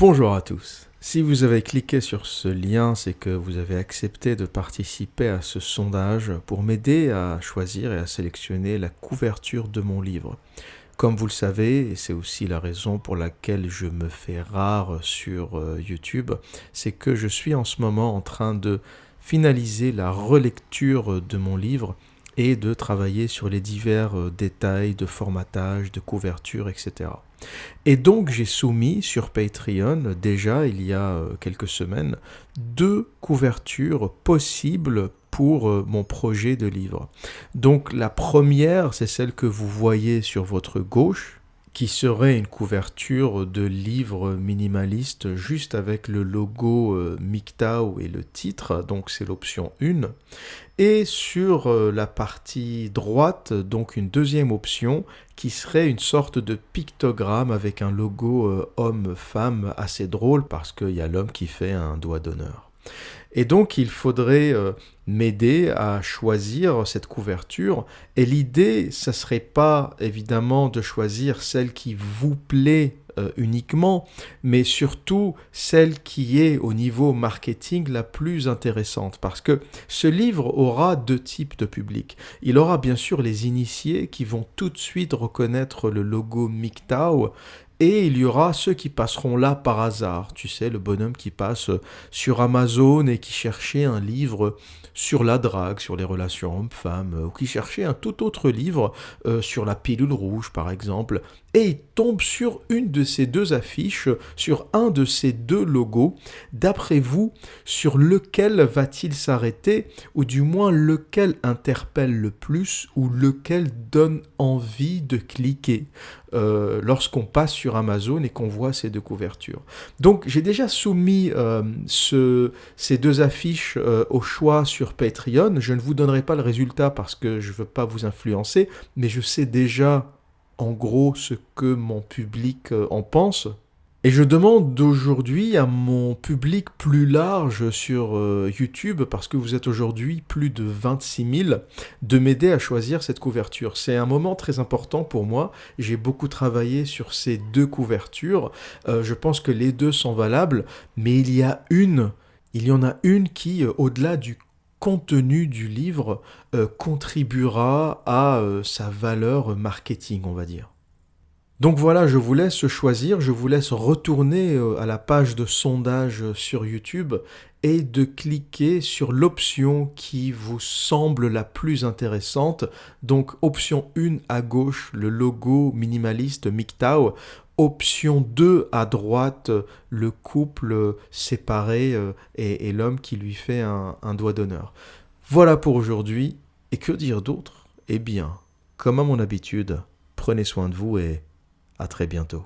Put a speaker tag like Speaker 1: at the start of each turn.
Speaker 1: Bonjour à tous. Si vous avez cliqué sur ce lien, c'est que vous avez accepté de participer à ce sondage pour m'aider à choisir et à sélectionner la couverture de mon livre. Comme vous le savez, et c'est aussi la raison pour laquelle je me fais rare sur YouTube, c'est que je suis en ce moment en train de finaliser la relecture de mon livre et de travailler sur les divers détails de formatage, de couverture, etc. Et donc j'ai soumis sur Patreon, déjà il y a quelques semaines, 2 couvertures possibles pour mon projet de livre. Donc la première, c'est celle que vous voyez sur votre gauche, qui serait une couverture de livre minimaliste juste avec le logo MGTOW et le titre, donc c'est l'option 1. Et sur la partie droite, donc une deuxième option qui serait une sorte de pictogramme avec un logo homme-femme assez drôle parce qu'il y a l'homme qui fait un doigt d'honneur. Et donc il faudrait m'aider à choisir cette couverture. Et l'idée, ça serait pas évidemment de choisir celle qui vous plaît uniquement, mais surtout celle qui est au niveau marketing la plus intéressante. Parce que ce livre aura 2 types de public. Il aura bien sûr les initiés qui vont tout de suite reconnaître le logo MGTOW. Et il y aura ceux qui passeront là par hasard. Tu sais, le bonhomme qui passe sur Amazon et qui cherchait un livre sur la drague, sur les relations hommes-femmes, ou qui cherchait un tout autre livre sur la pilule rouge, par exemple. Et il tombe sur une de ces 2 affiches, sur un de ces 2 logos. D'après vous, sur lequel va-t-il s'arrêter, ou du moins lequel interpelle le plus, ou lequel donne envie de cliquer lorsqu'on passe sur Amazon et qu'on voit ces 2 couvertures. Donc j'ai déjà soumis ces 2 affiches au choix sur Patreon. Je ne vous donnerai pas le résultat parce que je ne veux pas vous influencer, mais je sais déjà en gros ce que mon public en pense. Et je demande aujourd'hui à mon public plus large sur YouTube, parce que vous êtes aujourd'hui plus de 26 000, de m'aider à choisir cette couverture. C'est un moment très important pour moi. J'ai beaucoup travaillé sur ces 2 couvertures. Je pense que les 2 sont valables, mais il y en a une qui, au-delà du contenu du livre, contribuera à sa valeur marketing, on va dire. Donc voilà, je vous laisse choisir, je vous laisse retourner à la page de sondage sur YouTube et de cliquer sur l'option qui vous semble la plus intéressante. Donc option 1 à gauche, le logo minimaliste MGTOW. Option 2 à droite, le couple séparé et l'homme qui lui fait un doigt d'honneur. Voilà pour aujourd'hui. Et que dire d'autre ? Eh bien, comme à mon habitude, prenez soin de vous et à très bientôt.